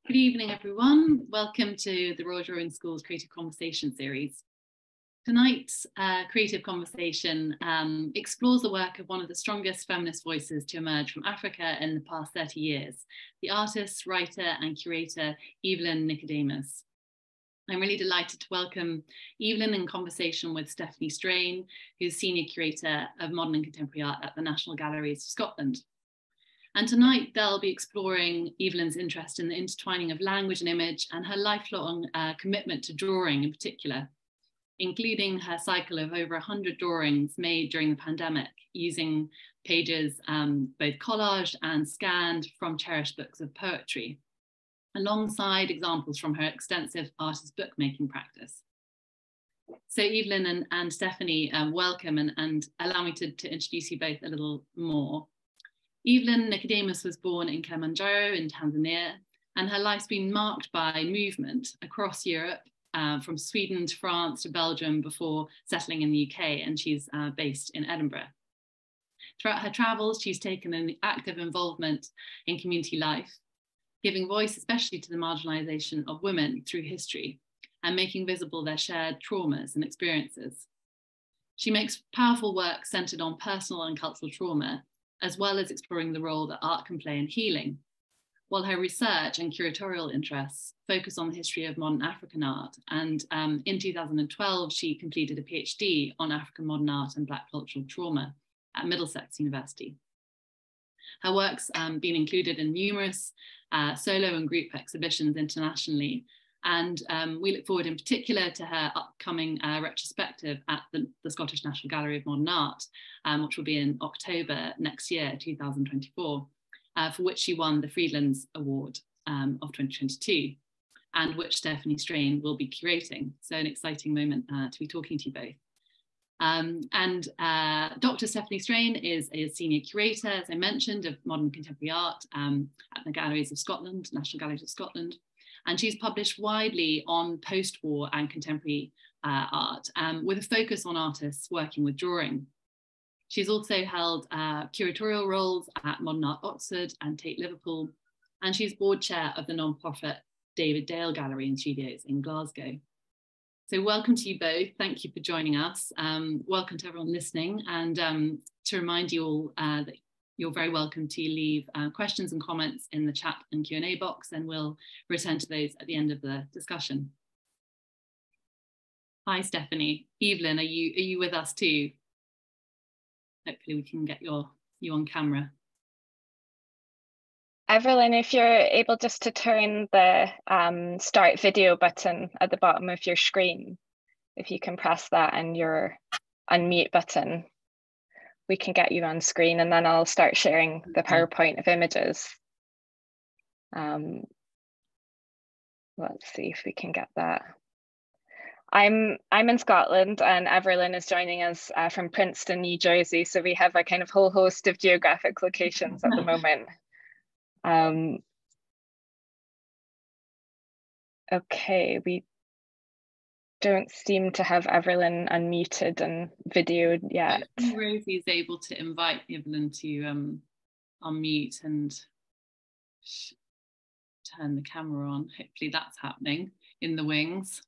Good evening, everyone. Welcome to the Royal Drawing School's Creative Conversation series. Tonight's creative conversation explores the work of one of the strongest feminist voices to emerge from Africa in the past 30 years, the artist, writer, and curator Everlyn Nicodemus. I'm really delighted to welcome Everlyn in conversation with Straine, who's Senior Curator of Modern and Contemporary Art at the National Galleries of Scotland. And tonight they'll be exploring Everlyn's interest in the intertwining of language and image and her lifelong commitment to drawing in particular, including her cycle of over 100 drawings made during the pandemic using pages both collaged and scanned from cherished books of poetry, alongside examples from her extensive artist bookmaking practice. So Everlyn and Stephanie, welcome, and allow me to introduce you both a little more. Everlyn Nicodemus was born in Kilimanjaro in Tanzania, and her life's been marked by movement across Europe, from Sweden to France to Belgium before settling in the UK, and she's based in Edinburgh. Throughout her travels, she's taken an active involvement in community life, giving voice especially to the marginalization of women through history and making visible their shared traumas and experiences. She makes powerful work centered on personal and cultural trauma, as well as exploring the role that art can play in healing, while her research and curatorial interests focus on the history of modern African art. And in 2012, she completed a PhD on African modern art and Black cultural trauma at Middlesex University. Her work's been included in numerous solo and group exhibitions internationally, and we look forward in particular to her upcoming retrospective at the Scottish National Gallery of Modern Art, which will be in October next year, 2024, for which she won the Friedlands Award of 2022, and which Stephanie Straine will be curating. So an exciting moment to be talking to you both. Dr. Stephanie Straine is a senior curator, as I mentioned, of modern contemporary art at the Galleries of Scotland, National Galleries of Scotland. And she's published widely on post-war and contemporary art, with a focus on artists working with drawing. She's also held curatorial roles at Modern Art Oxford and Tate Liverpool, and she's board chair of the non-profit David Dale Gallery and Studios in Glasgow. So welcome to you both. Thank you for joining us. Welcome to everyone listening. And to remind you all that you're very welcome to leave questions and comments in the chat and Q&A box, and we'll return to those at the end of the discussion. Hi, Stephanie. Everlyn, are you with us too? Hopefully we can get you on camera. Everlyn, if you're able just to turn the start video button at the bottom of your screen, if you can press that and your unmute button, we can get you on screen, and then I'll start sharing the PowerPoint of images. Let's see if we can get that. I'm in Scotland, and Everlyn is joining us from Princeton, New Jersey. So we have a kind of whole host of geographic locations at the moment. Okay, we don't seem to have Everlyn unmuted and videoed yet. Rosie is able to invite Everlyn to unmute and turn the camera on. Hopefully that's happening in the wings.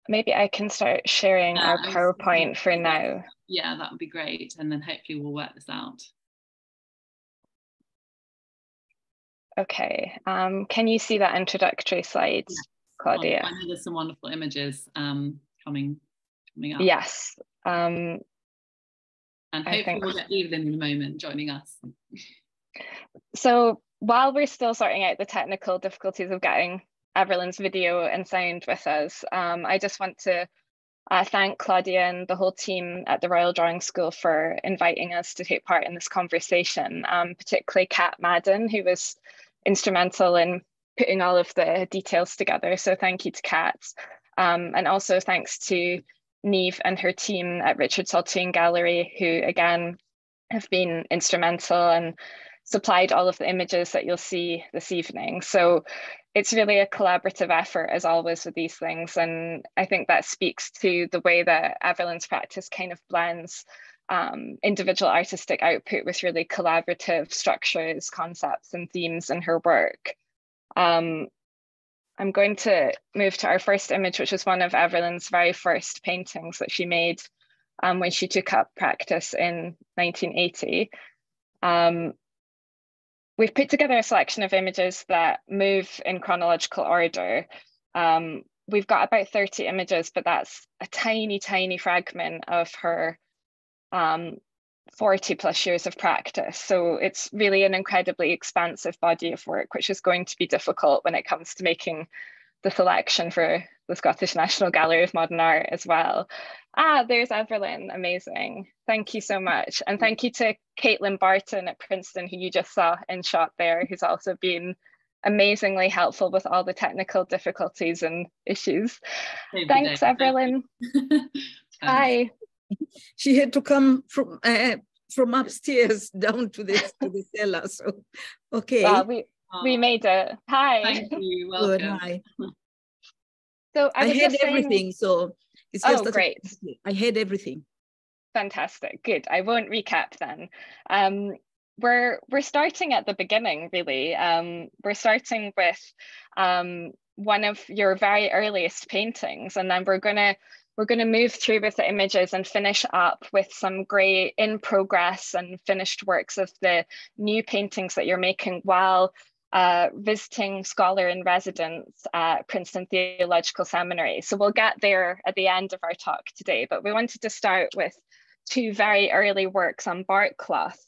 Maybe I can start sharing our PowerPoint for now. Yeah, that would be great. And then hopefully we'll work this out. Okay, can you see that introductory slide, Claudia? I know there's some wonderful images coming up. Yes. And hopefully we'll get Everlyn in a moment joining us. So while we're still sorting out the technical difficulties of getting Everlyn's video and sound with us, I just want to thank Claudia and the whole team at the Royal Drawing School for inviting us to take part in this conversation, particularly Kat Madden, who was instrumental in putting all of the details together. So thank you to Kat. And also thanks to Niamh and her team at Richard Saltoun Gallery, who again have been instrumental and supplied all of the images that you'll see this evening. So it's really a collaborative effort, as always with these things. And I think that speaks to the way that Everlyn's practice kind of blends individual artistic output with really collaborative structures, concepts, and themes in her work. I'm going to move to our first image, which was one of Everlyn's very first paintings that she made when she took up practice in 1980. We've put together a selection of images that move in chronological order. We've got about 30 images, but that's a tiny, tiny fragment of her 40 plus years of practice. So it's really an incredibly expansive body of work, which is going to be difficult when it comes to making the selection for the Scottish National Gallery of Modern Art as well. There's Everlyn, amazing. Thank you so much. And thank you to Caitlin Barton at Princeton, who you just saw in shot there, who's also been amazingly helpful with all the technical difficulties and issues. Thanks, Everlyn. Hi. She had to come from upstairs down to the cellar. So, okay. Well, we made it. Hi. Thank you. Welcome. Good, hi. So I had everything. So it's just that great. I had everything. Fantastic. Good. I won't recap then. We're starting at the beginning, really. We're starting with one of your very earliest paintings, and then we're gonna move through with the images and finish up with some great in progress and finished works of the new paintings that you're making while visiting scholar in residence at Princeton Theological Seminary. So we'll get there at the end of our talk today, but we wanted to start with two very early works on bark cloth.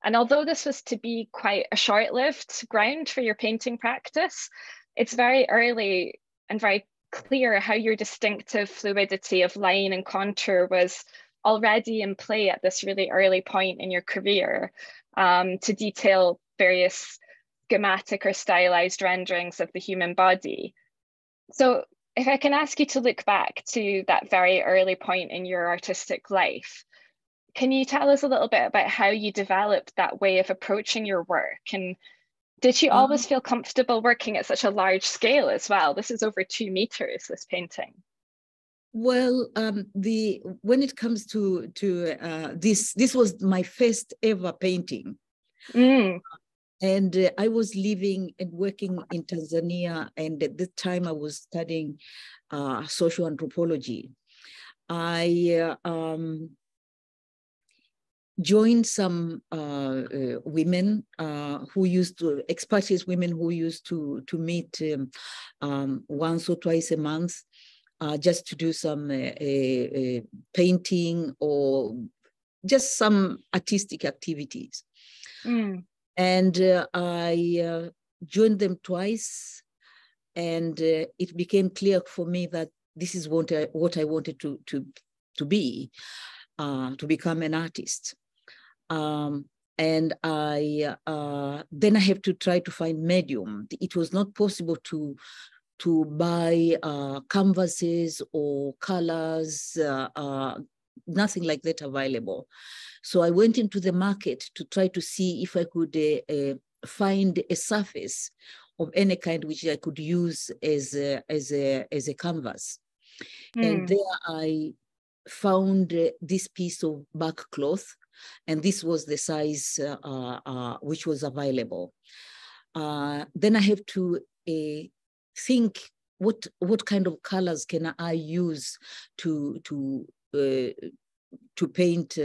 And although this was to be quite a short-lived ground for your painting practice, it's very early and very clear how your distinctive fluidity of line and contour was already in play at this really early point in your career, to detail various schematic or stylized renderings of the human body. So if I can ask you to look back to that very early point in your artistic life, can you tell us a little bit about how you developed that way of approaching your work? And did you always feel comfortable working at such a large scale as well? This is over 2 meters, this painting. Well, when it comes to this was my first ever painting. And I was living and working in Tanzania, and at the time I was studying social anthropology. I joined some women who used to, expatriate women who used to meet once or twice a month, just to do some painting or just some artistic activities. And I joined them twice, and it became clear for me that this is what I wanted to be, to become an artist. And I then I have to try to find medium. It was not possible to buy canvases or colors, nothing like that available. So I went into the market to try to see if I could find a surface of any kind which I could use as a canvas. And there I found this piece of bark cloth, and this was the size which was available. Then I have to think what kind of colors can I use to paint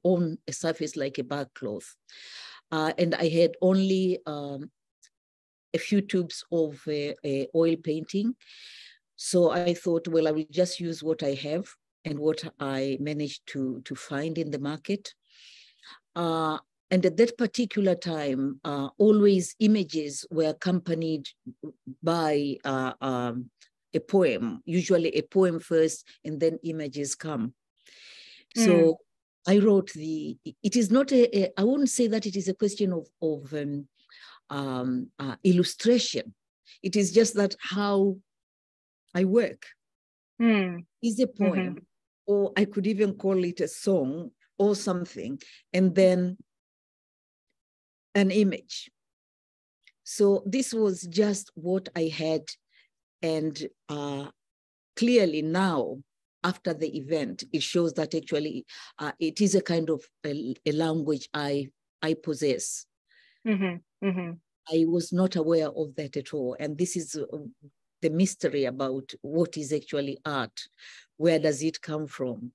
on a surface like a bark cloth. And I had only a few tubes of oil painting. So I thought, well, I will just use what I have and what I managed to find in the market. And at that particular time, always images were accompanied by a poem, usually a poem first, and then images come. So I wrote it is not I wouldn't say that it is a question of illustration. It is just that how I work is a poem, or I could even call it a song or something, and then an image. So this was just what I had, and clearly now after the event, it shows that actually it is a kind of a language I possess. Mm-hmm. Mm-hmm. I was not aware of that at all. And this is the mystery about what is actually art. Where does it come from?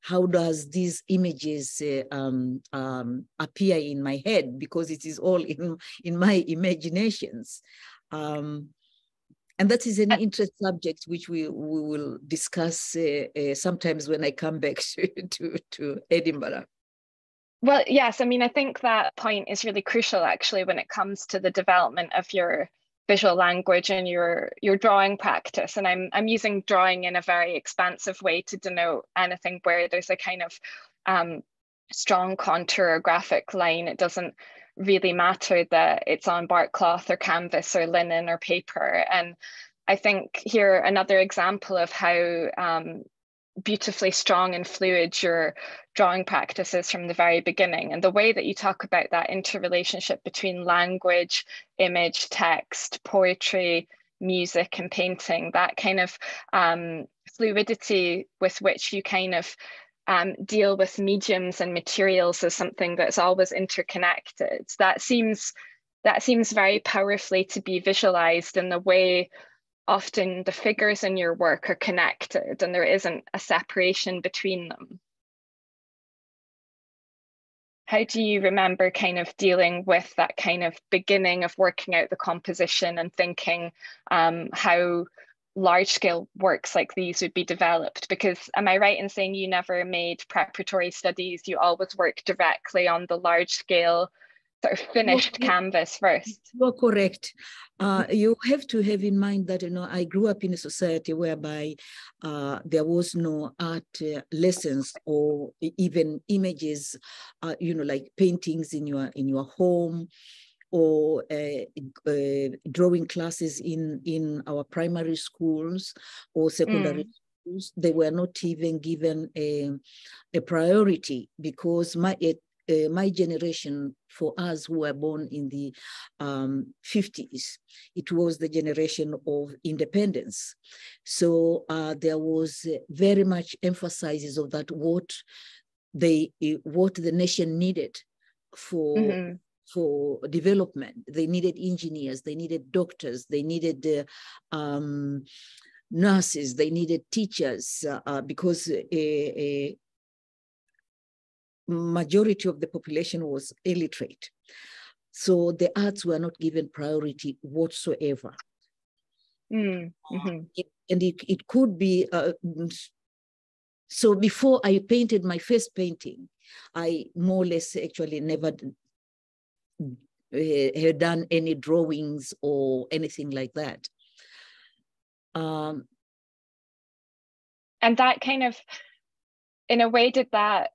How does these images appear in my head? Because it is all in my imaginations. And that is an interesting subject which we will discuss sometimes when I come back to Edinburgh. Well, yes, I mean, I think that point is really crucial actually when it comes to the development of your visual language and your drawing practice. And I'm using drawing in a very expansive way to denote anything where there's a kind of strong contour or graphic line. It doesn't really matter that it's on bark cloth or canvas or linen or paper. And I think here another example of how beautifully strong and fluid your drawing practice is from the very beginning, and the way that you talk about that interrelationship between language, image, text, poetry, music and painting, that kind of fluidity with which you kind of deal with mediums and materials as something that's always interconnected. That seems very powerfully to be visualized in the way often the figures in your work are connected and there isn't a separation between them. How do you remember kind of dealing with that kind of beginning of working out the composition and thinking how large-scale works like these would be developed? Because am I right in saying you never made preparatory studies, you always worked directly on the large-scale sort of finished canvas first? You're correct. You have to have in mind that, I grew up in a society whereby there was no art lessons or even images, like paintings in your home, or drawing classes in our primary schools or secondary schools. They were not even given a priority, because my generation, for us who were born in the 50s, it was the generation of independence. So there was very much emphasis of that what the nation needed for development. They needed engineers, they needed doctors, they needed nurses, they needed teachers, because a majority of the population was illiterate. So the arts were not given priority whatsoever. And it could be, so before I painted my first painting, I more or less actually never had done any drawings or anything like that. And that kind of, in a way, did that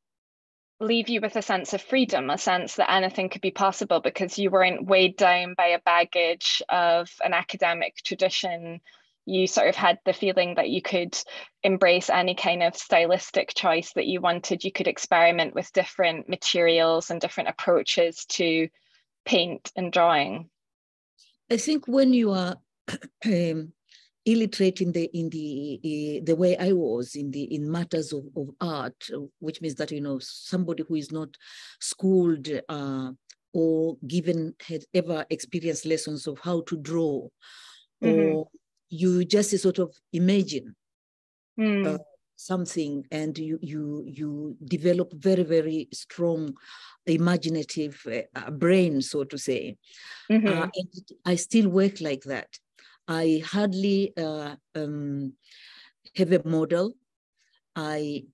leave you with a sense of freedom, a sense that anything could be possible because you weren't weighed down by a baggage of an academic tradition? You sort of had the feeling that you could embrace any kind of stylistic choice that you wanted. You could experiment with different materials and different approaches to paint and drawing. I think when you are illiterate in the way I was in matters of art, which means that somebody who is not schooled or had ever experienced lessons of how to draw, or you just sort of imagine something, and you develop very, very strong imaginative brain, so to say. And I still work like that. I hardly have a model. I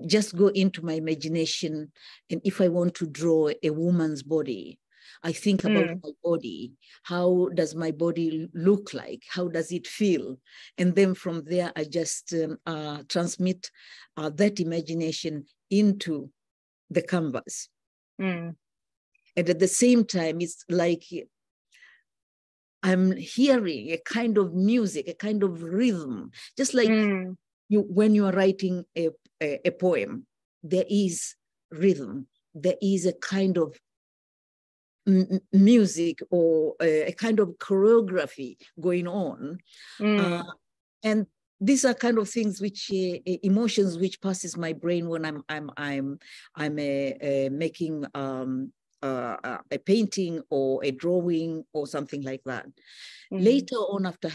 just go into my imagination, and if I want to draw a woman's body, I think about my body. How does my body look like? How does it feel? And then from there, I just transmit that imagination into the canvas. And at the same time, it's like I'm hearing a kind of music, a kind of rhythm, just like when you are writing a poem, there is rhythm, there is a kind of music or a kind of choreography going on. And these are kind of things which emotions which passes my brain when I'm making a painting or a drawing or something like that. Later on, after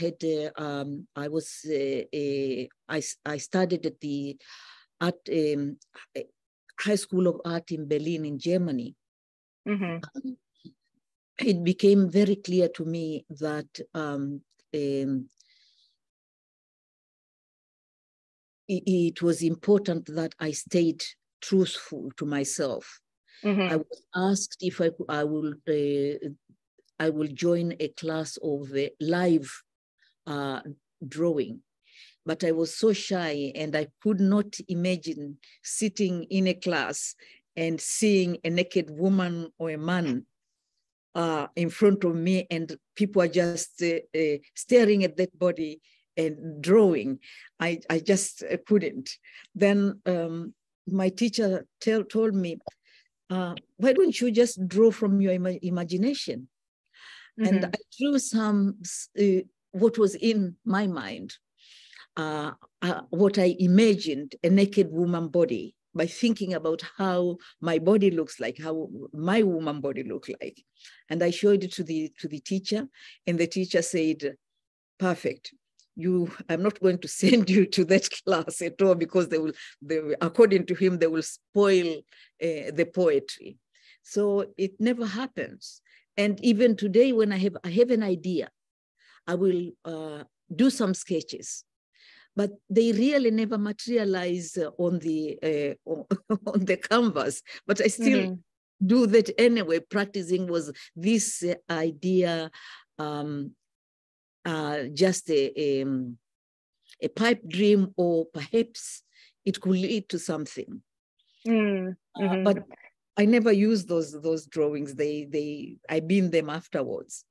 I studied at the art High School of Art in Berlin in Germany. It became very clear to me that it was important that I stayed truthful to myself. I was asked if I will join a class of live drawing, but I was so shy and I could not imagine sitting in a class and seeing a naked woman or a man in front of me, and people are just staring at that body and drawing. I just couldn't. Then my teacher told me, why don't you just draw from your imagination? And I drew some, what was in my mind, what I imagined, a naked woman body, by thinking about how my body looks like, how my woman body looked like. And I showed it to the teacher, and the teacher said, perfect. I'm not going to send you to that class at all, because they will, according to him, they will spoil the poetry. So it never happens. And even today, when I have an idea, I will do some sketches, but they really never materialize on the on the canvas. But I still do that anyway. Practicing was this idea, just a pipe dream, or perhaps it could lead to something. But I never use those drawings. I bin them afterwards.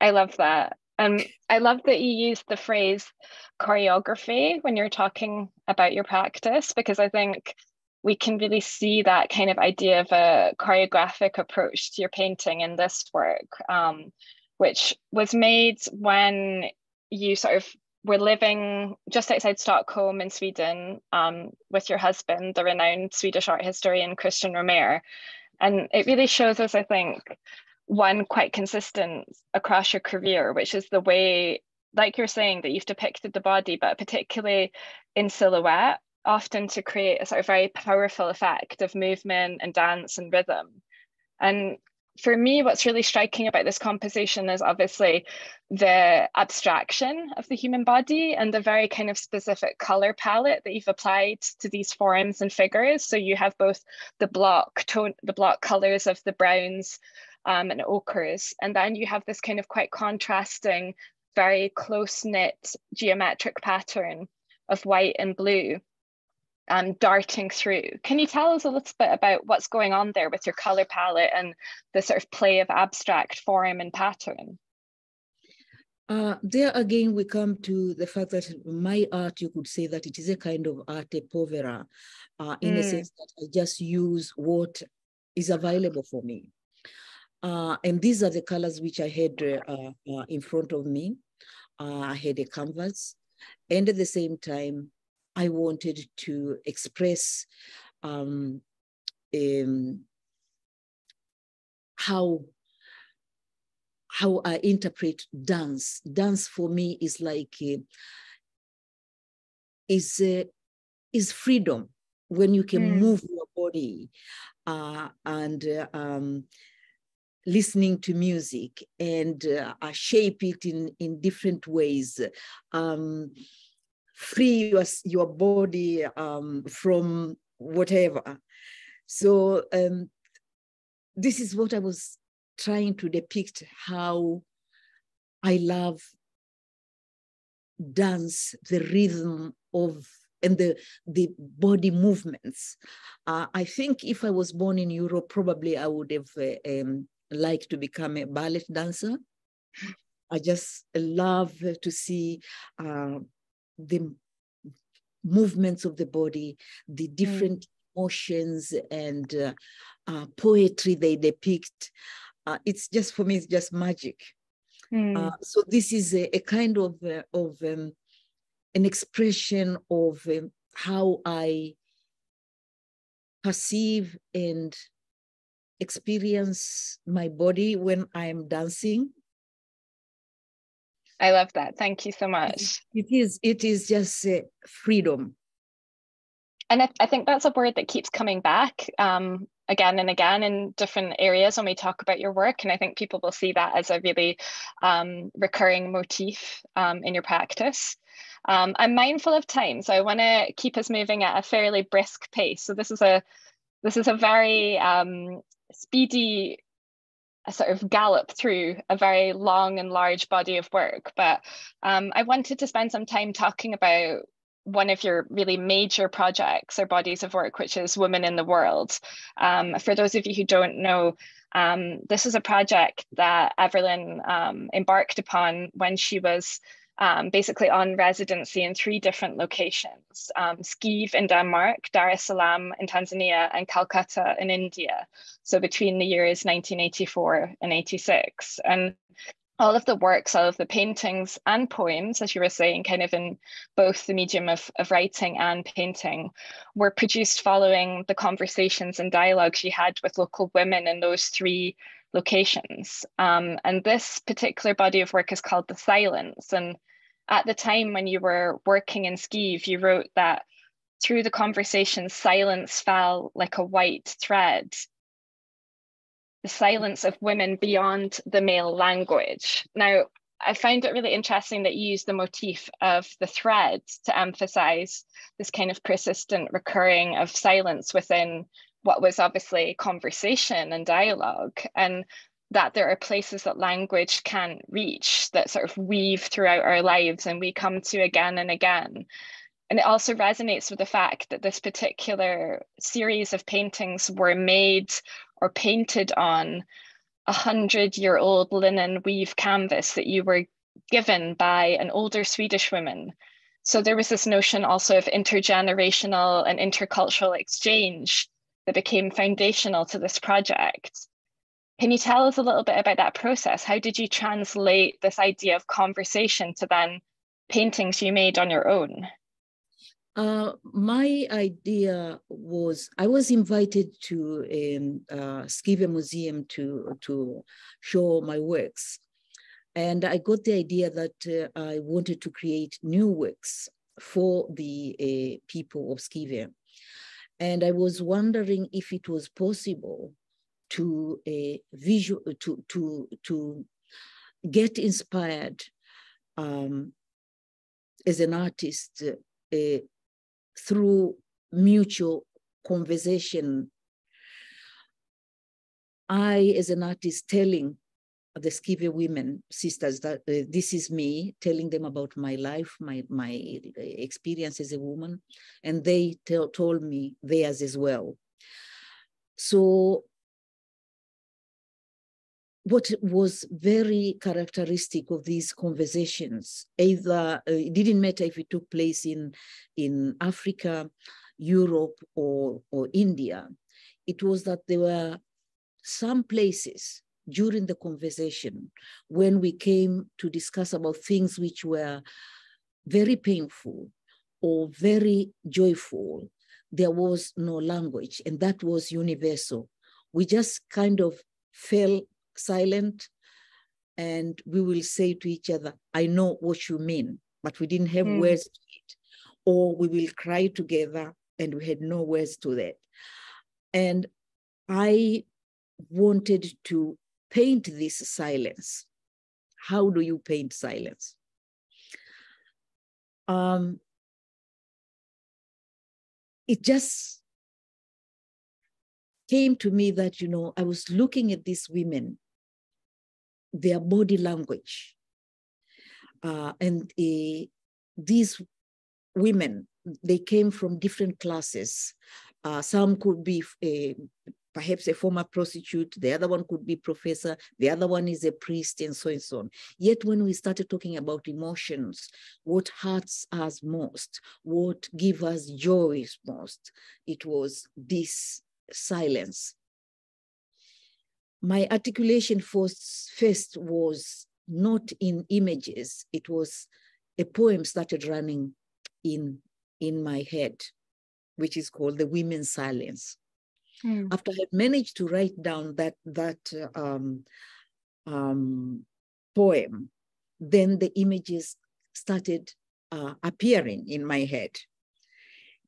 I love that. I love that you use the phrase choreography when you're talking about your practice, because I think we can really see that kind of idea of a choreographic approach to your painting in this work, which was made when you sort of were living just outside Stockholm in Sweden with your husband, the renowned Swedish art historian Christian Romer. And it really shows us, I think, one quite consistent across your career, which is the way, like you're saying, that you've depicted the body, but particularly in silhouette, often to create a sort of very powerful effect of movement and dance and rhythm. And for me, what's really striking about this composition is obviously the abstraction of the human body and the very kind of specific color palette that you've applied to these forms and figures. So you have both the block colors of the browns and ochres, and then you have this kind of quite contrasting, very close-knit geometric pattern of white and blue darting through. Can you tell us a little bit about what's going on there with your color palette and the sort of play of abstract form and pattern? There again, we come to the fact that my art, you could say that it is a kind of arte povera, in a sense that I just use what is available for me. And these are the colors which I had in front of me. I had a canvas, and at the same time, I wanted to express how I interpret dance. Dance for me is like is freedom, when you can move your body and listening to music and shape it in different ways. Free your body from whatever. So this is what I was trying to depict, how I love dance, the rhythm of, and the body movements. I think if I was born in Europe, probably I would have liked to become a ballet dancer. I just love to see the movements of the body, the different emotions and poetry they depict. It's just, for me, it's just magic. So this is a kind of an expression of how I perceive and experience my body when I am dancing. I love that. Thank you so much. It is just freedom. And I think that's a word that keeps coming back again and again in different areas when we talk about your work. And I think people will see that as a really recurring motif in your practice. I'm mindful of time, so I want to keep us moving at a fairly brisk pace. So this is a very speedy sort of gallop through a very long and large body of work. But I wanted to spend some time talking about one of your really major projects or bodies of work, which is Women in the World. For those of you who don't know, this is a project that Everlyn embarked upon when she was basically on residency in 3 different locations, Skive in Denmark, Dar es Salaam in Tanzania, and Calcutta in India. So between the years 1984 and 86. And all of the works, all of the paintings and poems, as you were saying, kind of in both the medium of writing and painting, were produced following the conversations and dialogues she had with local women in those 3 locations. And this particular body of work is called The Silence. And at the time when you were working in Skive, you wrote that through the conversation, silence fell like a white thread. The silence of women beyond the male language. Now, I find it really interesting that you use the motif of the thread to emphasize this kind of persistent recurring of silence within what was obviously conversation and dialogue, and that there are places that language can't reach that sort of weave throughout our lives and we come to again and again. And it also resonates with the fact that this particular series of paintings were made or painted on 100-year-old linen weave canvas that you were given by an older Swedish woman. So there was this notion also of intergenerational and intercultural exchange that became foundational to this project. Can you tell us a little bit about that process? How did you translate this idea of conversation to then paintings you made on your own? My idea was, I was invited to Skive Museum to show my works. And I got the idea that I wanted to create new works for the people of Skive. And I was wondering if it was possible to to get inspired as an artist through mutual conversation. I, as an artist, telling the Skive women, sisters, that this is me, telling them about my life, my experience as a woman, and they told me theirs as well. So what was very characteristic of these conversations, either it didn't matter if it took place in Africa, Europe, or India, it was that there were some places during the conversation when we came to discuss about things which were very painful or very joyful, there was no language, and that was universal. We just kind of fell silent, and we will say to each other, I know what you mean, but we didn't have words to it. Or we will cry together, and we had no words to that. And I wanted to paint this silence. How do you paint silence? It just came to me that, you know, I was looking at these women, their body language. And these women, they came from different classes. Some could be perhaps a former prostitute, the other one could be professor, the other one is a priest, and so on. Yet when we started talking about emotions, what hurts us most, what gives us joy most, it was this silence. My articulation first was not in images, it was a poem started running in my head, which is called The Women's Silence. After I had managed to write down that poem, then the images started appearing in my head.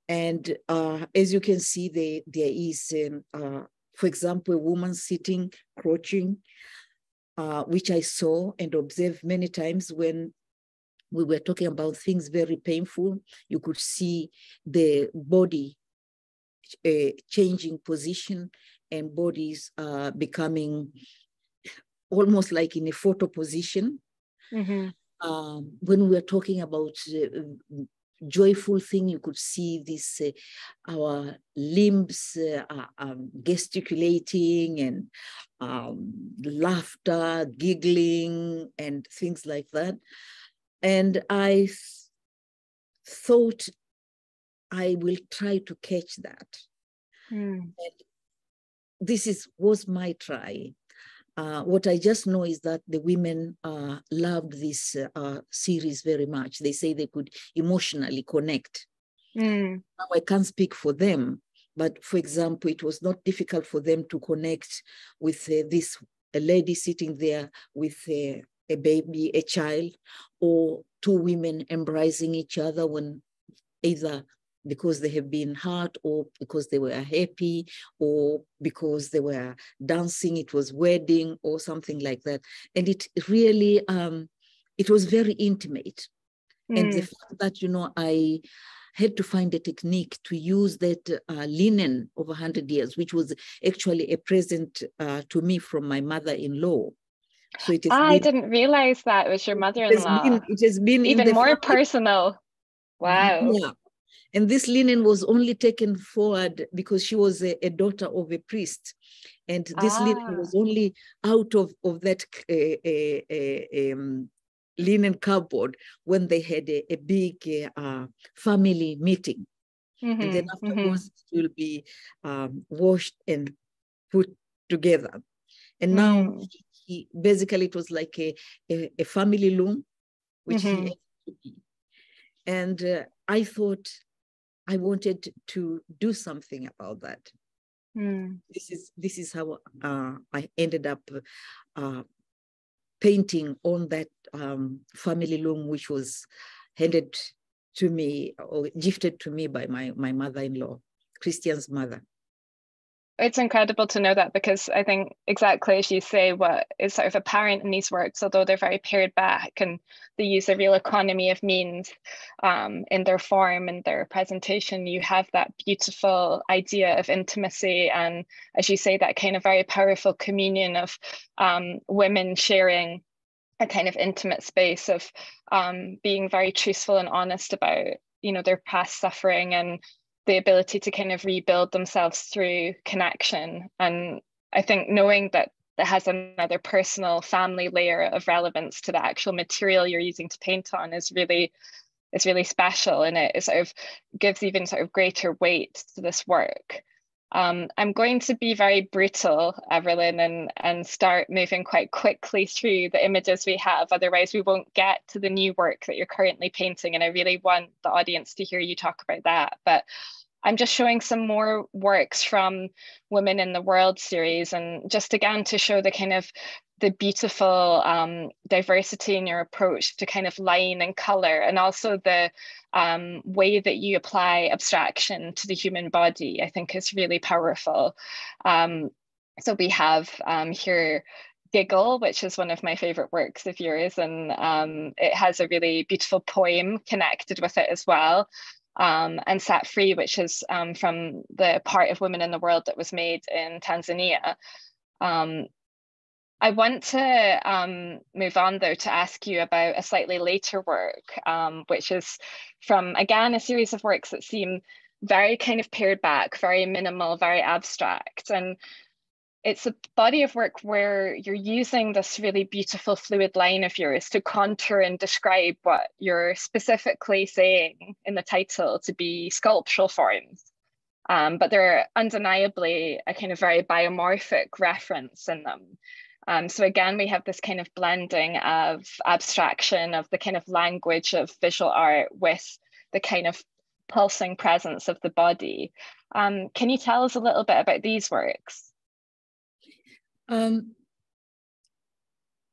And as you can see, there is, for example, a woman sitting, crouching, which I saw and observed many times when we were talking about things very painful. You could see the body changing position and bodies becoming almost like in a photo position. When we were talking about joyful thing, you could see this, our limbs gesticulating and laughter, giggling, and things like that. And I thought I will try to catch that. And this was my try. What I just know is that the women loved this series very much. They say they could emotionally connect. Now, I can't speak for them, but for example, it was not difficult for them to connect with a lady sitting there with a baby, a child, or two women embracing each other when either because they have been hurt or because they were happy or because they were dancing, it was wedding or something like that. And it really, it was very intimate. And the fact that, I had to find a technique to use that linen of 100 years, which was actually a present to me from my mother-in-law. So it has I didn't realize that it was your mother-in-law. It has been even in the more family. Personal. Wow. Yeah. And this linen was only taken forward because she was a daughter of a priest. And this linen was only out of that linen cupboard when they had a big family meeting. And then afterwards it will be washed and put together. And now he basically, it was like a family loom, which he had to be. And I thought I wanted to do something about that. This is how I ended up painting on that family loom, which was handed to me or gifted to me by my mother-in-law, Christian's mother. It's incredible to know that, because I think exactly as you say, what is sort of apparent in these works, although they're very pared back and they use a real economy of means in their form and their presentation, you have that beautiful idea of intimacy. And as you say, that kind of very powerful communion of women sharing a kind of intimate space of being very truthful and honest about, their past suffering and the ability to kind of rebuild themselves through connection. And I think knowing that that has another personal family layer of relevance to the actual material you're using to paint on is really special, and it sort of gives even sort of greater weight to this work. I'm going to be very brutal, Everlyn, and start moving quite quickly through the images we have. Otherwise, we won't get to the new work that you're currently painting. And I really want the audience to hear you talk about that. But I'm just showing some more works from Women in the World series, and just again to show the kind of the beautiful diversity in your approach to kind of line and color, and also the way that you apply abstraction to the human body, I think is really powerful. So we have here Giggle, which is one of my favorite works of yours, and it has a really beautiful poem connected with it as well. And Set Free, which is from the part of Women in the World that was made in Tanzania. I want to move on, though, to ask you about a slightly later work, which is from, again, a series of works that seem very kind of pared back, very minimal, very abstract. And it's a body of work where you're using this really beautiful fluid line of yours to contour and describe what you're specifically saying in the title to be sculptural forms. But they're undeniably a kind of very biomorphic reference in them. So again, we have this kind of blending of abstraction of the kind of language of visual art with the kind of pulsing presence of the body. Can you tell us a little bit about these works?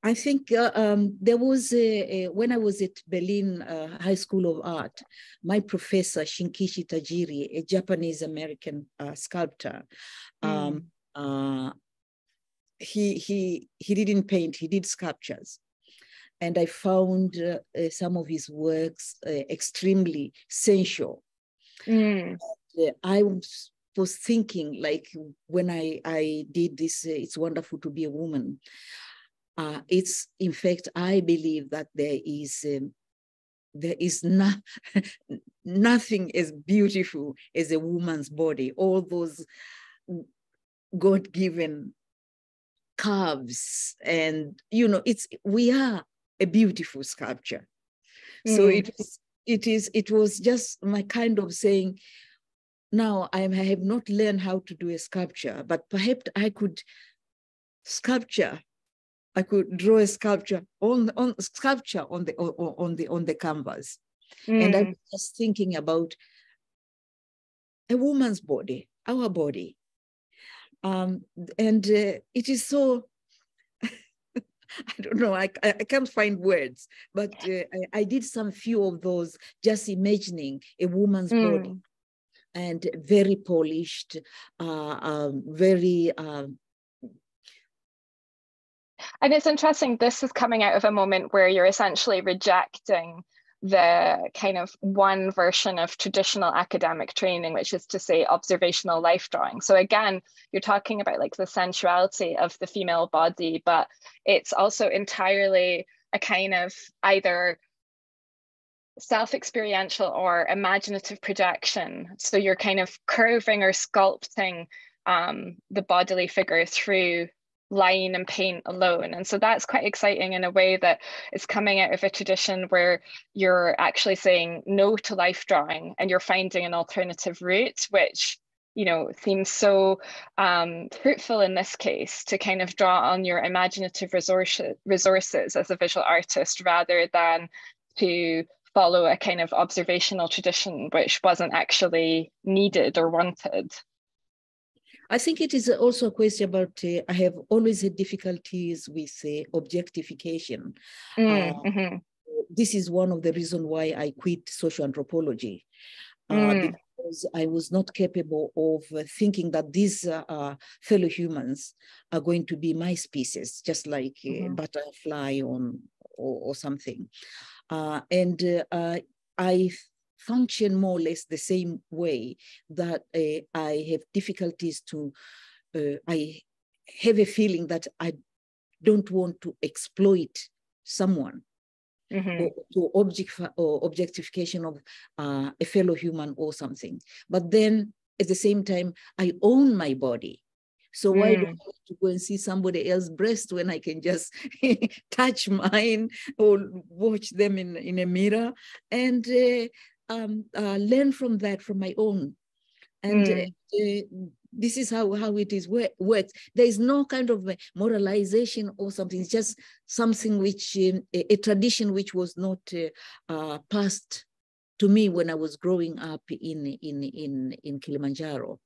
I think there was when I was at Berlin High School of Art, my professor, Shinkichi Tajiri, a Japanese-American sculptor, he didn't paint, he did sculptures. And I found some of his works extremely sensual. I was thinking, like, when I did this, It's Wonderful to Be a Woman, it's, in fact, I believe that there is nothing as beautiful as a woman's body. All those God-given curves, and we are a beautiful sculpture. So it was just my kind of saying, now I have not learned how to do a sculpture, but perhaps I could draw a sculpture on the canvas. And I was just thinking about a woman's body, our body. And it is so, I don't know, I can't find words, but I did some few of those, just imagining a woman's body, and very polished, very... And it's interesting, this is coming out of a moment where you're essentially rejecting the kind of one version of traditional academic training, which is to say observational life drawing. So again, you're talking about like the sensuality of the female body, but it's also entirely a kind of either self-experiential or imaginative projection. So you're kind of curving or sculpting the bodily figure through line and paint alone. And so that's quite exciting in a way that is coming out of a tradition where you're actually saying no to life drawing and you're finding an alternative route, which, seems so fruitful in this case, to kind of draw on your imaginative resources as a visual artist rather than to follow a kind of observational tradition which wasn't actually needed or wanted. I think it is also a question about, I have always had difficulties with objectification. This is one of the reasons why I quit social anthropology, because I was not capable of thinking that these fellow humans are going to be my species, just like a butterfly or something. I function more or less the same way, that I have difficulties I have a feeling that I don't want to exploit someone or objectification of a fellow human or something. But then at the same time, I own my body. So why do I have to go and see somebody else's breast when I can just touch mine or watch them in a mirror and learn from that, from my own. And this is how it is works. There is no kind of moralization or something. It's just something which, a tradition which was not passed to me when I was growing up in Kilimanjaro.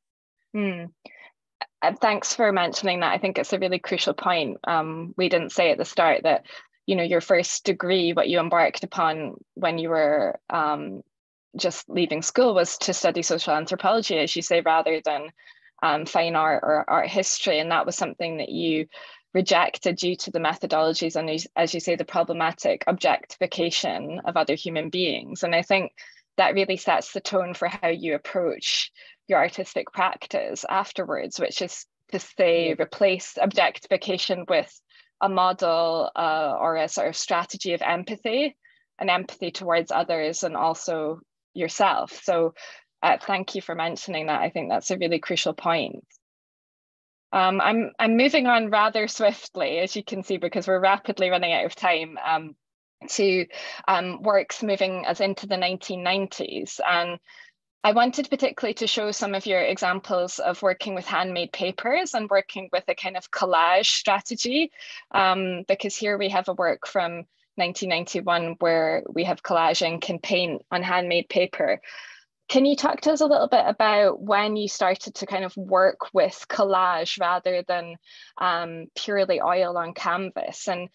Thanks for mentioning that. I think it's a really crucial point. We didn't say at the start that, your first degree, what you embarked upon when you were just leaving school, was to study social anthropology, as you say, rather than fine art or art history. And that was something that you rejected due to the methodologies and, as you say, the problematic objectification of other human beings. And I think that really sets the tone for how you approach your artistic practice afterwards, which is to say, replace objectification with a model or a sort of strategy of empathy, and empathy towards others and also yourself. So thank you for mentioning that. I think that's a really crucial point. I'm moving on rather swiftly, as you can see, because we're rapidly running out of time, to works moving us into the 1990s. And I wanted particularly to show some of your examples of working with handmade papers and working with a kind of collage strategy, because here we have a work from 1991, where we have collage ink and paint on handmade paper. Can you talk to us a little bit about when you started to kind of work with collage rather than purely oil on canvas? And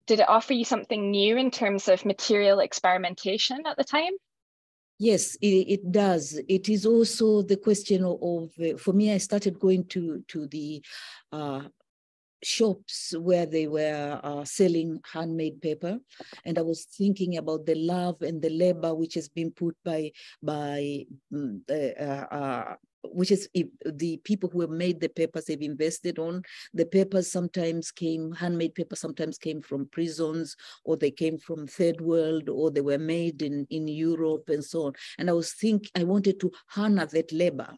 did it offer you something new in terms of material experimentation at the time? Yes, it does. It is also the question of for me, I started going to the shops where they were selling handmade paper, and I was thinking about the love and the labor which has been put which is the people who have made the papers have invested on. The papers sometimes came, handmade paper sometimes came from prisons, or they came from third world, or they were made in Europe and so on. And I wanted to honor that labor.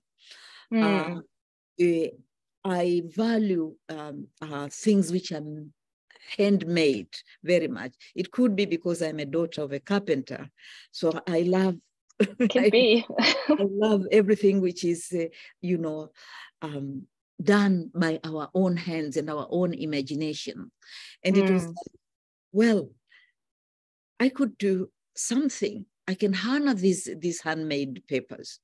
I value things which are handmade very much. It could be because I'm a daughter of a carpenter. So I love I love everything which is, done by our own hands and our own imagination. And it was, well, I could do something. I can honor these handmade papers.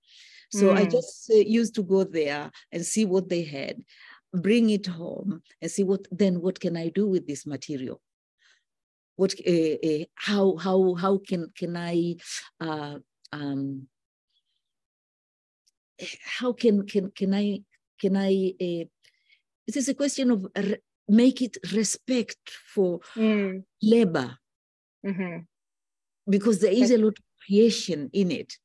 So I just used to go there and see what they had, bring it home and see what can I do with this material? What, how can I, how can I, it is a question of make it respect for labor, because there is a lot of creation in it.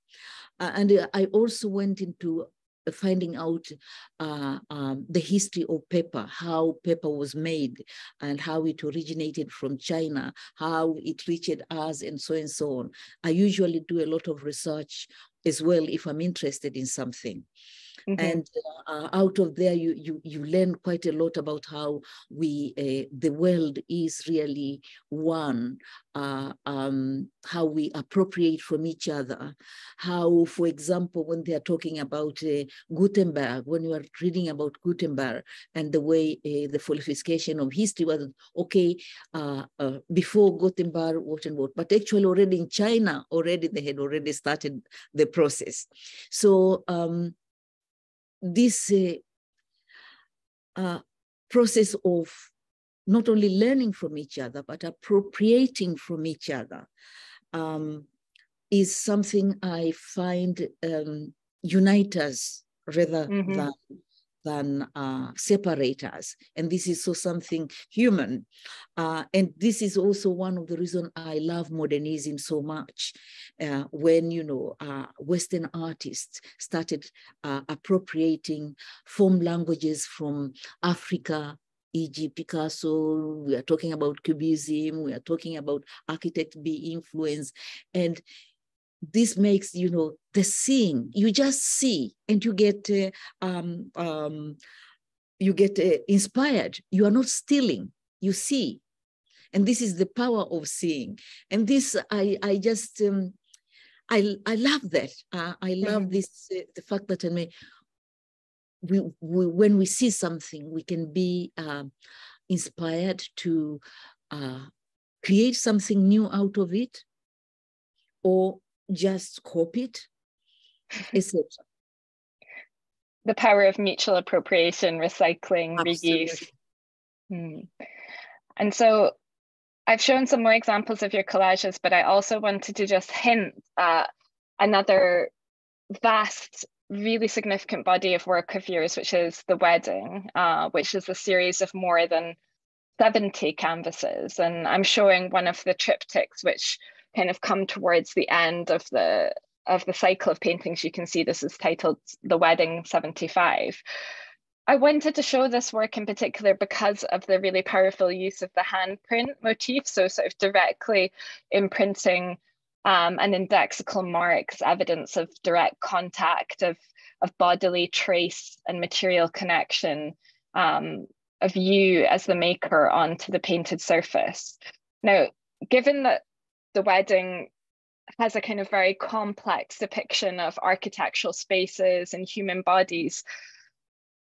And I also went into finding out the history of paper, how paper was made and how it originated from China, how it reached us, and so on. I usually do a lot of research as well if I'm interested in something. And out of there, you learn quite a lot about how the world is really one, how we appropriate from each other, how, for example, when they are talking about Gutenberg, when you are reading about Gutenberg and the way the falsification of history was, okay, before Gutenberg, what and what, but actually already in China, they had already started the process. So, this process of not only learning from each other, but appropriating from each other is something I find unite us rather than separate us. And this is so something human. And this is also one of the reasons I love modernism so much. When, Western artists started appropriating form languages from Africa, e.g. Picasso, we are talking about Cubism, we are talking about architect B influence. And this makes, the seeing, you just see and you get inspired. You are not stealing, you see. And this is the power of seeing. And this, I just, I love that. I love this, the fact that when we see something, we can be inspired to create something new out of it, or just copy it, etc. The power of mutual appropriation, recycling, reuse. And so I've shown some more examples of your collages, but I also wanted to just hint at another vast, really significant body of work of yours, which is The Wedding, which is a series of more than 70 canvases. And I'm showing one of the triptychs, which kind of come towards the end of the cycle of paintings. You can see this is titled The Wedding 75. I wanted to show this work in particular because of the really powerful use of the handprint motif, so sort of directly imprinting and indexical marks, evidence of direct contact, of bodily trace and material connection of you as the maker onto the painted surface. Now, given that The Wedding has a kind of very complex depiction of architectural spaces and human bodies,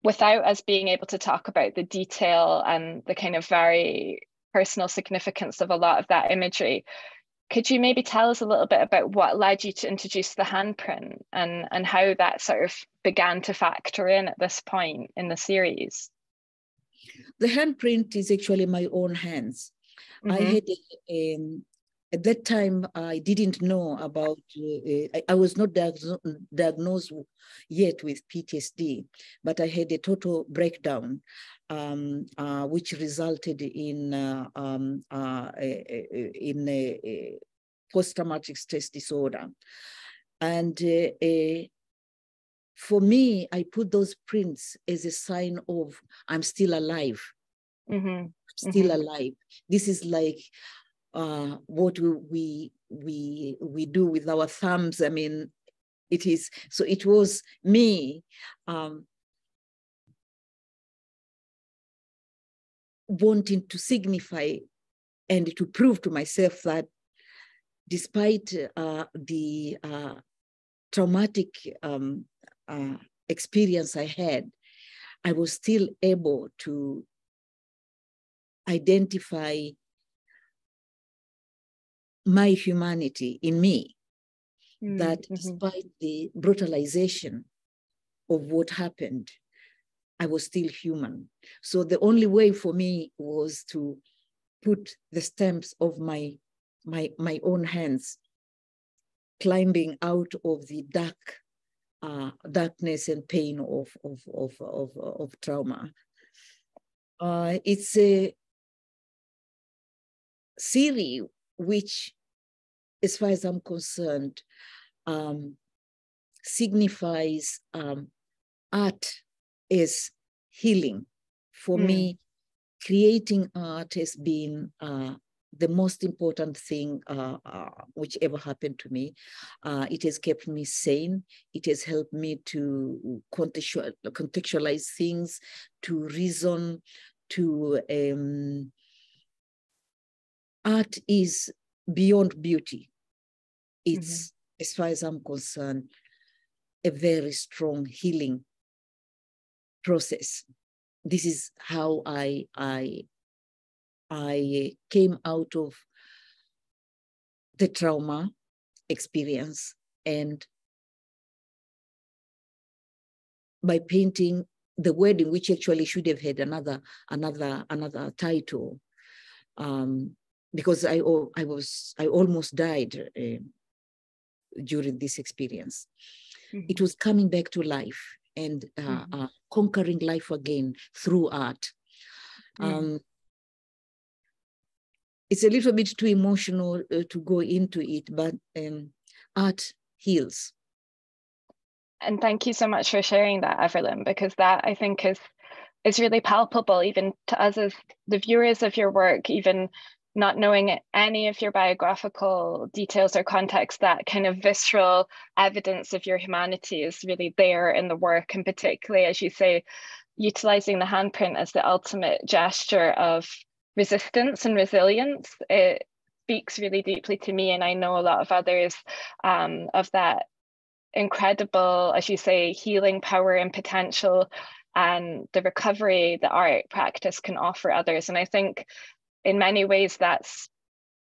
without us being able to talk about the detail and the kind of very personal significance of a lot of that imagery. Could you maybe tell us a little bit about what led you to introduce the handprint and how that sort of began to factor in at this point in the series? The handprint is actually my own hands. I had, at that time, I didn't know about, I was not diagnosed yet with PTSD, but I had a total breakdown, which resulted in a post-traumatic stress disorder. And for me, I put those prints as a sign of I'm still alive. I'm still alive. This is like what we do with our thumbs. I mean, it is, so it was me wanting to signify and to prove to myself that despite the traumatic experience I had, I was still able to identify my humanity in me, that despite the brutalization of what happened, I was still human. So the only way for me was to put the stamps of my own hands climbing out of the darkness and pain of trauma. It's a series which, as far as I'm concerned, signifies art as healing. For me, creating art has been the most important thing which ever happened to me. It has kept me sane. It has helped me to contextualize things, to reason, to art is beyond beauty. It's, as far as I'm concerned, a very strong healing process. This is how I came out of the trauma experience, and by painting the wedding, which actually should have had another title, because I almost died during this experience. It was coming back to life and conquering life again through art. It's a little bit too emotional to go into it, but art heals. And thank you so much for sharing that, Everlyn, because that I think is really palpable even to us as the viewers of your work, even not knowing any of your biographical details or context. That kind of visceral evidence of your humanity is really there in the work, and particularly, as you say, utilizing the handprint as the ultimate gesture of resistance and resilience. It speaks really deeply to me, and I know a lot of others, of that incredible, as you say, healing power and potential, and the recovery that art practice can offer others. And I think in many ways that's,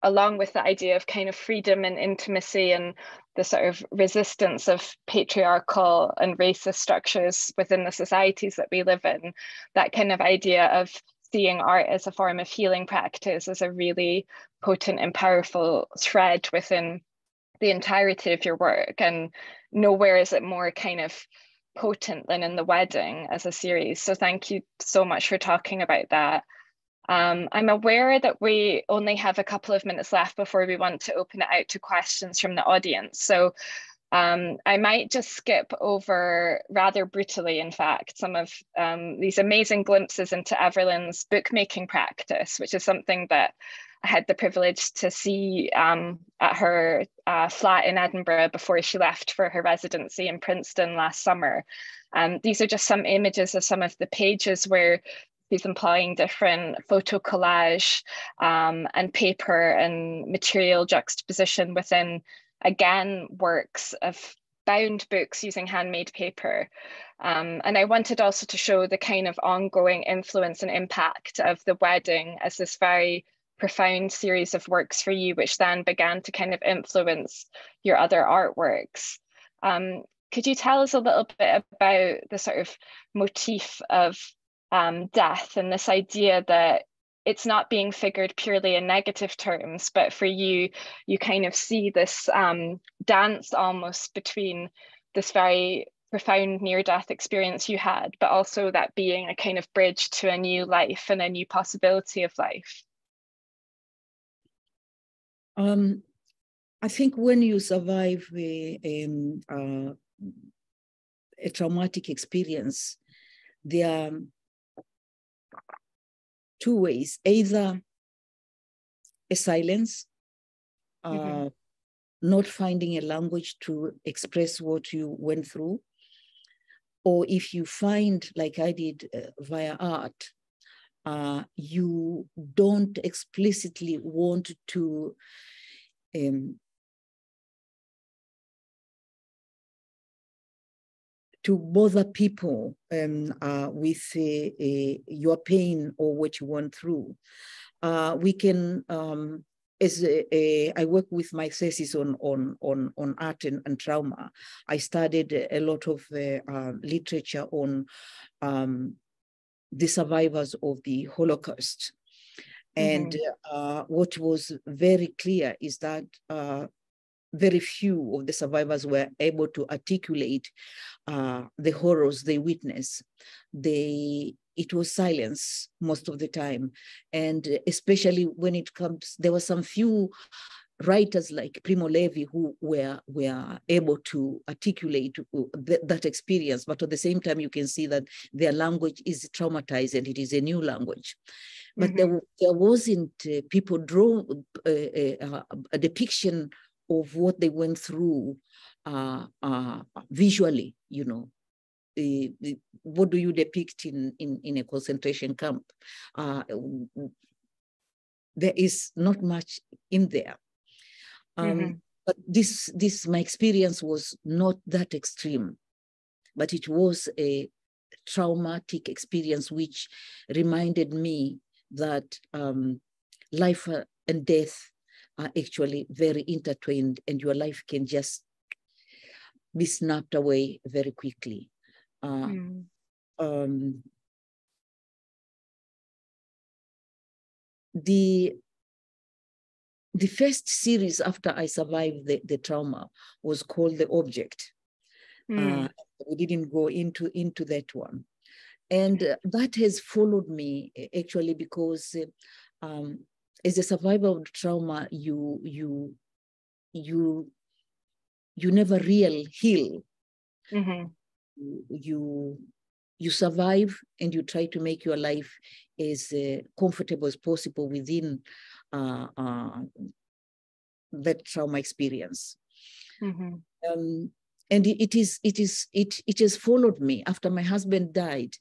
along with the idea of kind of freedom and intimacy and the sort of resistance of patriarchal and racist structures within the societies that we live in, that kind of idea of seeing art as a form of healing practice is a really potent and powerful thread within the entirety of your work. And nowhere is it more kind of potent than in the wedding as a series. So thank you so much for talking about that. I'm aware that we only have a couple of minutes left before we want to open it out to questions from the audience. So I might just skip over, rather brutally in fact, some of these amazing glimpses into Everlyn's bookmaking practice, which is something that I had the privilege to see at her flat in Edinburgh before she left for her residency in Princeton last summer. These are just some images of some of the pages where she's employing different photo collage and paper and material juxtaposition within, again, works of bound books using handmade paper. And I wanted also to show the kind of ongoing influence and impact of the wedding as this very profound series of works for you, which then began to kind of influence your other artworks. Could you tell us a little bit about the sort of motif of death and this idea that it's not being figured purely in negative terms, but for you, you kind of see this dance almost between this very profound near-death experience you had, but also that being a kind of bridge to a new life and a new possibility of life? I think when you survive a traumatic experience, there are two ways: either a silence, not finding a language to express what you went through, or if you find, like I did, via art, you don't explicitly want to bother people with your pain or what you went through. We can, I work with my thesis on art and trauma. I studied a lot of literature on the survivors of the Holocaust. And what was very clear is that very few of the survivors were able to articulate the horrors they witnessed. It was silence most of the time. And especially when it comes, there were some few writers like Primo Levi who were able to articulate that experience, but at the same time, you can see that their language is traumatized and it is a new language. But there wasn't people draw a depiction of what they went through visually, you know. What do you depict in a concentration camp? There is not much in there. But my experience was not that extreme, but it was a traumatic experience which reminded me that life and death are actually very intertwined, and your life can just be snapped away very quickly. The first series after I survived the trauma was called The Object. We didn't go into that one. And that has followed me actually because as a survivor of trauma, you never really heal. You survive and you try to make your life as comfortable as possible within that trauma experience. And it has followed me. After my husband died,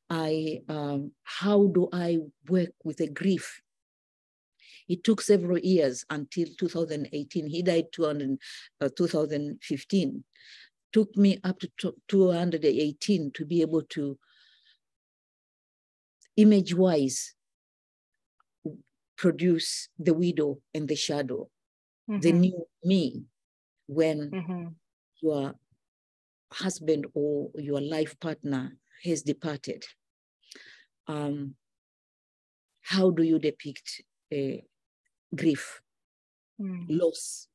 how do I work with the grief? It took several years until 2018. He died 2015. Took me up to 218 to be able to, image-wise, produce The Widow and the Shadow, the new me, when your husband or your life partner has departed. How do you depict grief, loss?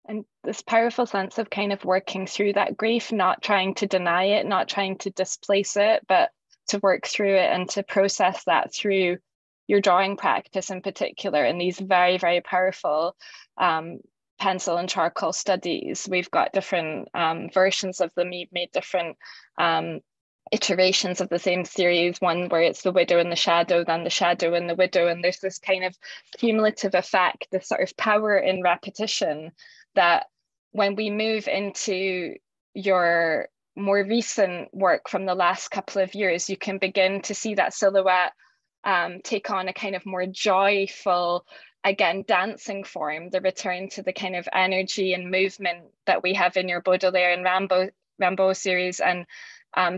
And this powerful sense of kind of working through that grief, not trying to deny it, not trying to displace it, but to work through it and to process that through your drawing practice in particular, in these very, very powerful pencil and charcoal studies. We've got different versions of them. You've made different iterations of the same series, one where it's the widow and the shadow, then the shadow and the widow, and there's this kind of cumulative effect, this sort of power in repetition, that when we move into your more recent work from the last couple of years, you can begin to see that silhouette take on a kind of more joyful again, dancing form, the return to the kind of energy and movement that we have in your Baudelaire and Rimbaud series, and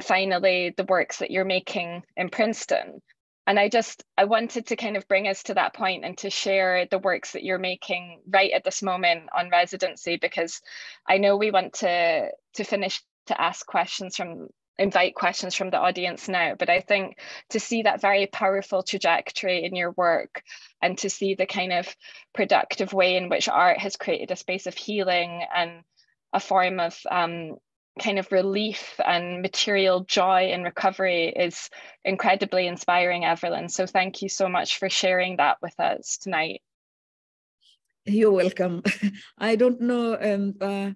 finally the works that you're making in Princeton. And I wanted to kind of bring us to that point and to share the works that you're making right at this moment on residency, because I know we want to finish to invite questions from the audience now, but I think to see that very powerful trajectory in your work and to see the kind of productive way in which art has created a space of healing and a form of kind of relief and material joy and recovery is incredibly inspiring, Everlyn. So thank you so much for sharing that with us tonight. You're welcome. I don't know,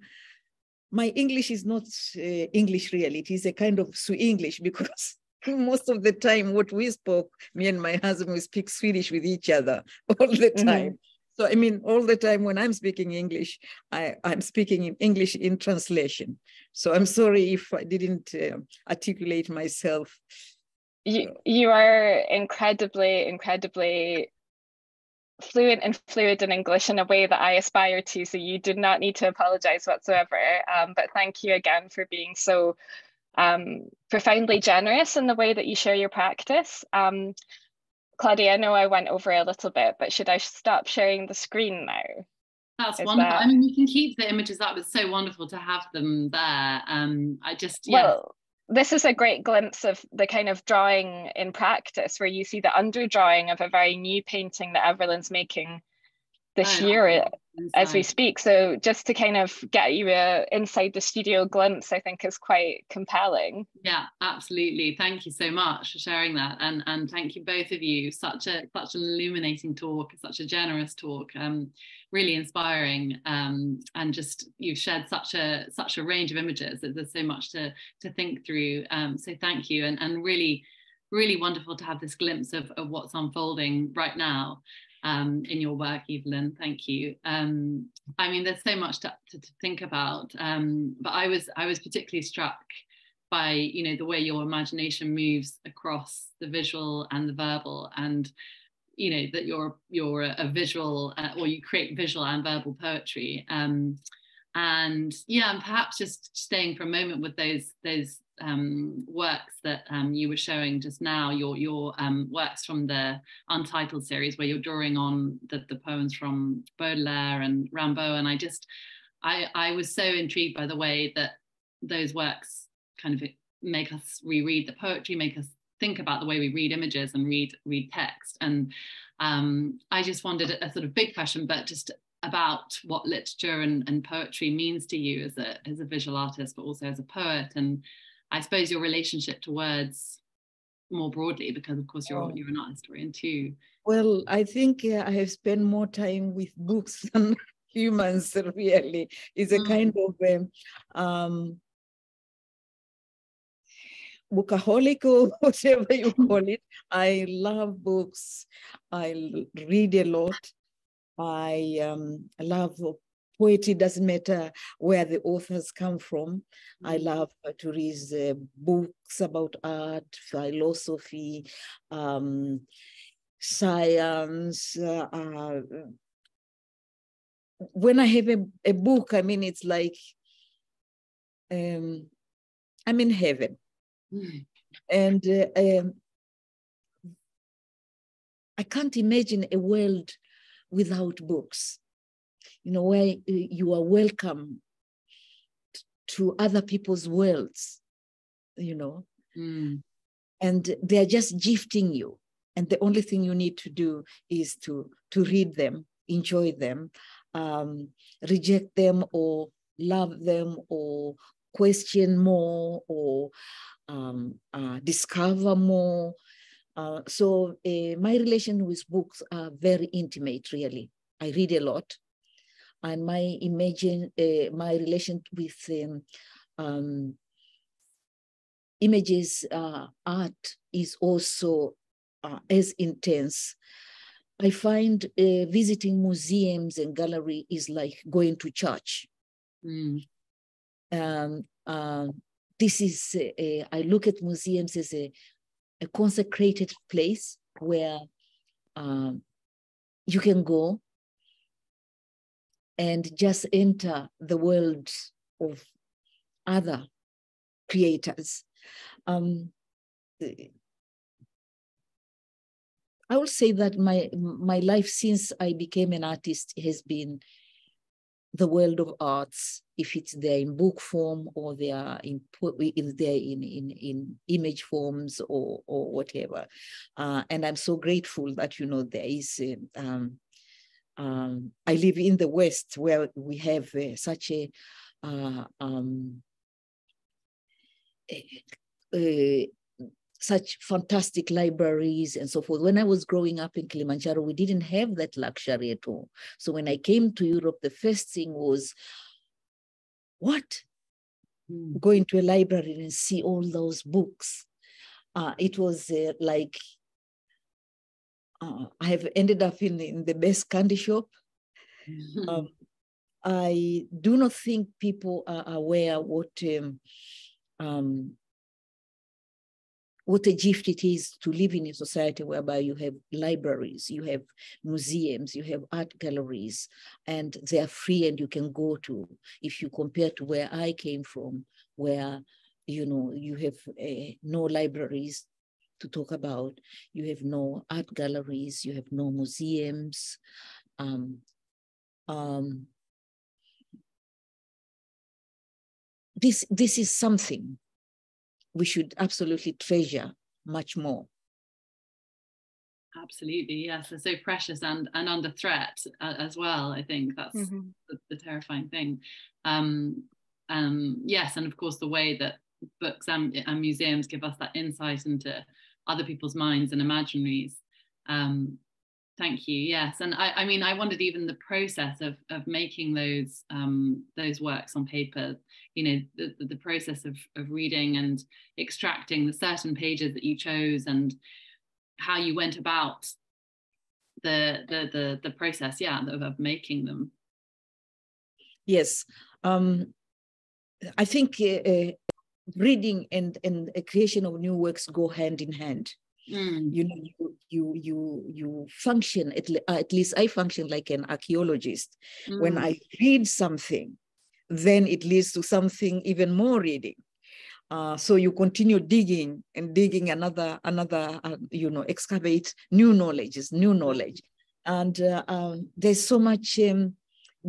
my English is not English really. It is a kind of English, because most of the time what we spoke, me and my husband, we speak Swedish with each other all the time. Mm-hmm. So I mean, all the time when I'm speaking English, I'm speaking in English in translation. So I'm sorry if I didn't articulate myself. You are incredibly fluent and fluid in English in a way that I aspire to, so you do not need to apologize whatsoever. But thank you again for being so profoundly generous in the way that you share your practice. Claudia, I know I went over a little bit, but should I stop sharing the screen now? That's wonderful. I mean, you can keep the images up. It's so wonderful to have them there. Well, this is a great glimpse of the kind of drawing in practice, where you see the underdrawing of a very new painting that Everlyn's making this year as we speak. So just to kind of get you a inside the studio glimpse, I think is quite compelling. Yeah, absolutely. Thank you so much for sharing that, and thank you both of you. Such an illuminating talk, such a generous talk, really inspiring, and just you've shared such a range of images that there's so much to think through. So thank you, and really wonderful to have this glimpse of what's unfolding right now. In your work, Everlyn, thank you. I mean, there's so much to think about, but I was particularly struck by, you know, the way your imagination moves across the visual and the verbal, and you know that you're a visual, or you create visual and verbal poetry, and yeah, and perhaps just staying for a moment with those works that you were showing just now, your works from the Untitled series, where you're drawing on the poems from Baudelaire and Rimbaud, and I was so intrigued by the way that those works kind of make us reread the poetry, make us think about the way we read images and read text, and I just wondered a sort of big question, but just about what literature and poetry means to you as a visual artist, but also as a poet, and I suppose your relationship to words more broadly, because of course you're an art historian too. Well, I think I have spent more time with books than humans, really. It's a kind of bookaholic, or whatever you call it. I love books. I read a lot. I love poetry, doesn't matter where the authors come from. I love to read books about art, philosophy, science. When I have a book, I mean, it's like I'm in heaven. And I can't imagine a world without books, you know, where you are welcome to other people's worlds, you know, and they're just gifting you. And the only thing you need to do is to read them, enjoy them, reject them or love them or question more or discover more. So my relation with books are very intimate, really. I read a lot, and my relation with images, art is also as intense. I find visiting museums and gallery is like going to church. This is, I look at museums as a consecrated place where you can go and just enter the world of other creators. I will say that my life since I became an artist has been the world of arts, if it's there in book form or they are in image forms or whatever. And I'm so grateful that, you know, there is, I live in the West where we have such such fantastic libraries and so forth. When I was growing up in Kilimanjaro, we didn't have that luxury at all. So when I came to Europe, the first thing was, what? Going to a library and see all those books. It was like, I have ended up in the best candy shop. I do not think people are aware what a gift it is to live in a society whereby you have libraries, you have museums, you have art galleries, and they are free and you can go to. If you compare to where I came from, where, you know, you have no libraries to talk about, you have no art galleries, you have no museums. This is something we should absolutely treasure much more. Absolutely, yes. They're so precious and under threat as well. I think that's the terrifying thing. Yes, and of course the way that books and museums give us that insight into other people's minds and imaginaries. Thank you. Yes, and I mean, I wondered even the process of making those works on paper. You know, the process of reading and extracting the certain pages that you chose, and how you went about the process, yeah, of making them. Yes, I think reading and a creation of new works go hand in hand. You know, you function, at least I function like an archaeologist. When I read something, then it leads to something even more reading. So you continue digging and digging another you know, excavate new knowledge. And there's so much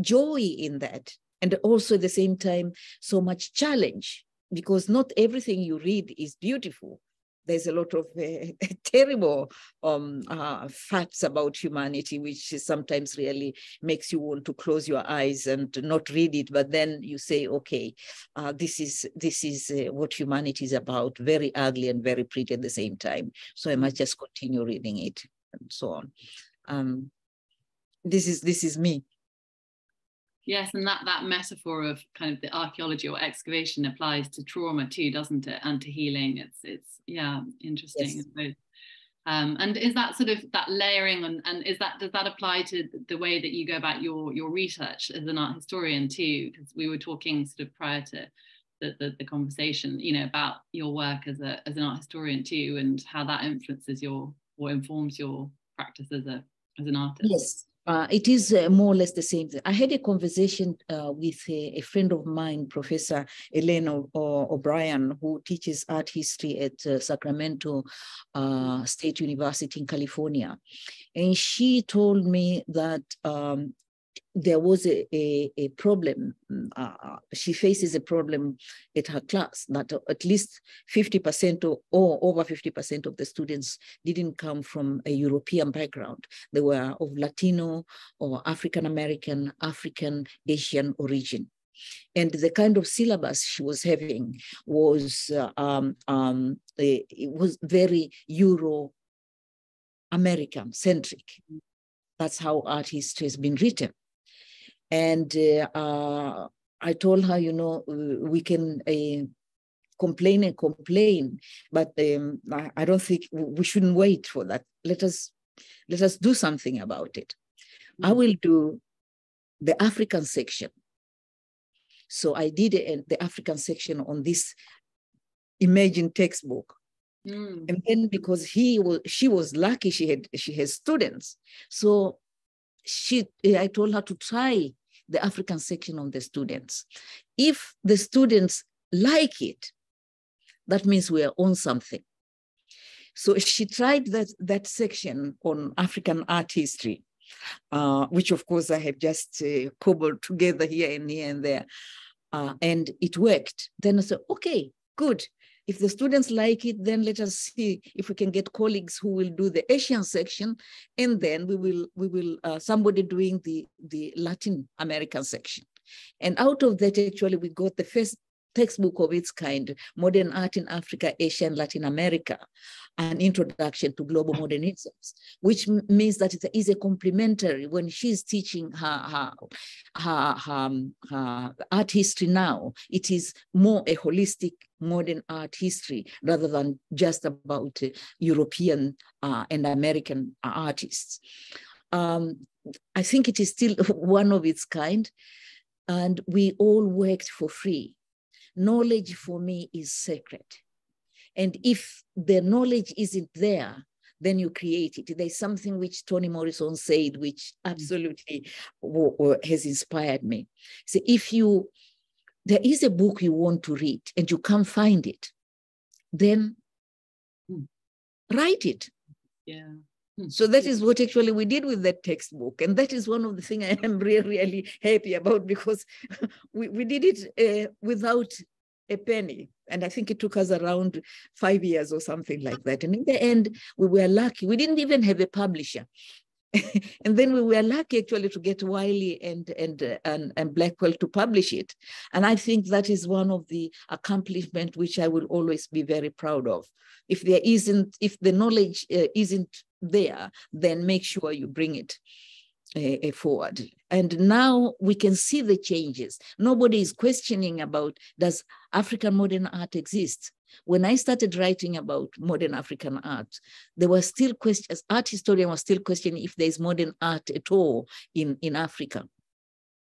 joy in that. And also at the same time, so much challenge, because not everything you read is beautiful. There's a lot of terrible facts about humanity, which sometimes really makes you want to close your eyes and not read it. But then you say, okay, this is what humanity is about, very ugly and very pretty at the same time. So I must just continue reading it and so on. This is me. Yes, and that metaphor of kind of the archaeology or excavation applies to trauma too, doesn't it? And to healing. It's yeah, interesting. Yes. And is that sort of that layering and does that apply to the way that you go about your research as an art historian too? Because we were talking sort of prior to the conversation, you know, about your work as an art historian too, and how that influences or informs your practice as an artist. Yes. It is more or less the same thing. I had a conversation with a friend of mine, Professor Elaine O'Brien, who teaches art history at Sacramento State University in California. And she told me that there was a problem. She faces a problem at her class that at least 50% or over 50% of the students didn't come from a European background. They were of Latino or African-American, African, Asian origin. And the kind of syllabus she was having was, it was very Euro-American centric. That's how art history has been written. And I told her, you know, we can complain, but I don't think we shouldn't wait for that. Let us do something about it. I will do the African section. So I did the African section on this Imagine textbook. And then because she was lucky, she has students. So I told her to try the African section on the students. If the students like it, that means we are on something. So she tried that section on African art history, which of course I have just cobbled together here and there. And it worked. Then I said, okay, good. If the students like it, then let us see if we can get colleagues who will do the Asian section, and then we will somebody doing the Latin American section. And out of that, actually, we got the first textbook of its kind, Modern Art in Africa, Asia, and Latin America, an introduction to global modernisms, which means that it is a complementary when she's teaching her art history now. It is more a holistic modern art history rather than just about European and American artists. I think it is still one of its kind, and we all worked for free. Knowledge for me is sacred. And if the knowledge isn't there, then you create it. There's something which Toni Morrison said, which absolutely has inspired me. So if there is a book you want to read and you can't find it, then write it. Yeah. So that is what actually we did with that textbook. And that is one of the things I am really, really happy about, because we did it without a penny. And I think it took us around 5 years or something like that. And in the end, we were lucky. We didn't even have a publisher. And then we were lucky actually to get Wiley and Blackwell to publish it. And I think that is one of the accomplishments which I will always be very proud of. If the knowledge isn't there, then make sure you bring it forward. And now we can see the changes. Nobody is questioning about, does African modern art exist? When I started writing about modern African art, there were still questions, art historians were still questioning if there's modern art at all in Africa,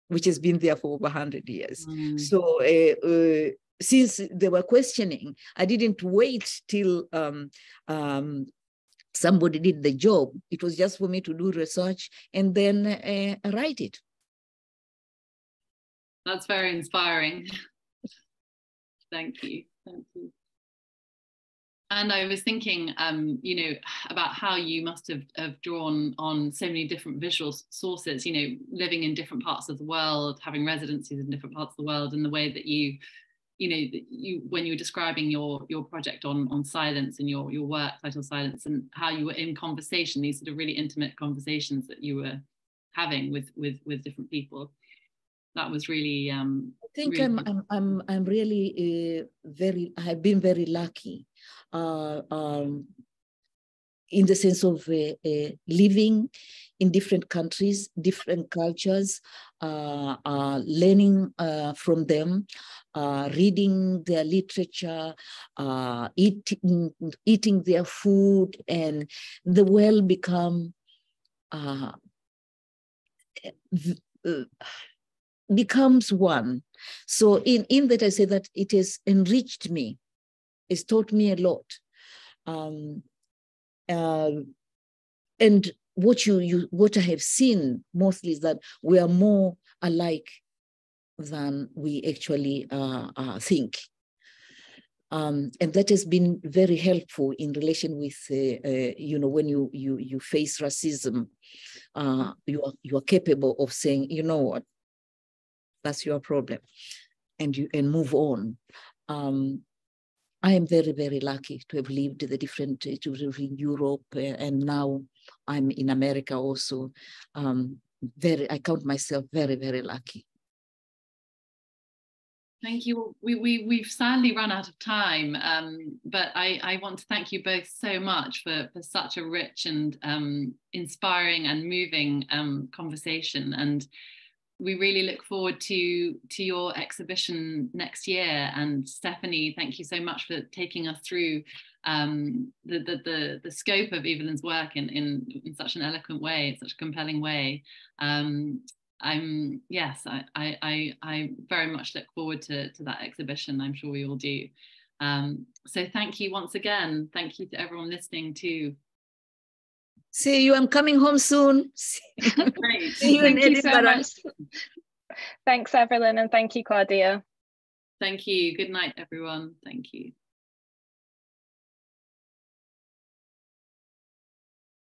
which has been there for over 100 years. So since they were questioning, I didn't wait till somebody did the job. It was just for me to do research and then write it. That's very inspiring. Thank you. Thank you. And I was thinking, about how you must have drawn on so many different visual sources, living in different parts of the world, having residencies in different parts of the world, and the way that when you were describing your project on silence and your work titled Silence, and how you were in conversation, these sort of really intimate conversations that you were having with different people. That was really. I think really I'm really I've been very lucky, in the sense of living in different countries, different cultures, learning from them, reading their literature, eating their food, and the world become becomes one. So in that, I say that it has enriched me. It's taught me a lot. And what I have seen mostly is that we are more alike than we actually think. And that has been very helpful in relation with, when you face racism, you are capable of saying, you know what, that's your problem, and move on. I am very, very lucky to have lived to live in Europe, and now I'm in America also. I count myself very, very lucky. Thank you. We've sadly run out of time, but I want to thank you both so much for such a rich and inspiring and moving conversation. And we really look forward to your exhibition next year. And Stephanie, thank you so much for taking us through the scope of Everlyn's work in such an eloquent way, in such a compelling way. I very much look forward to that exhibition. I'm sure we all do. So thank you once again. Thank you to everyone listening too. See you. I'm coming home soon. Great. See you in Edinburgh. Thank you so much. Thanks, Everlyn, and thank you, Claudia. Thank you. Good night, everyone. Thank you.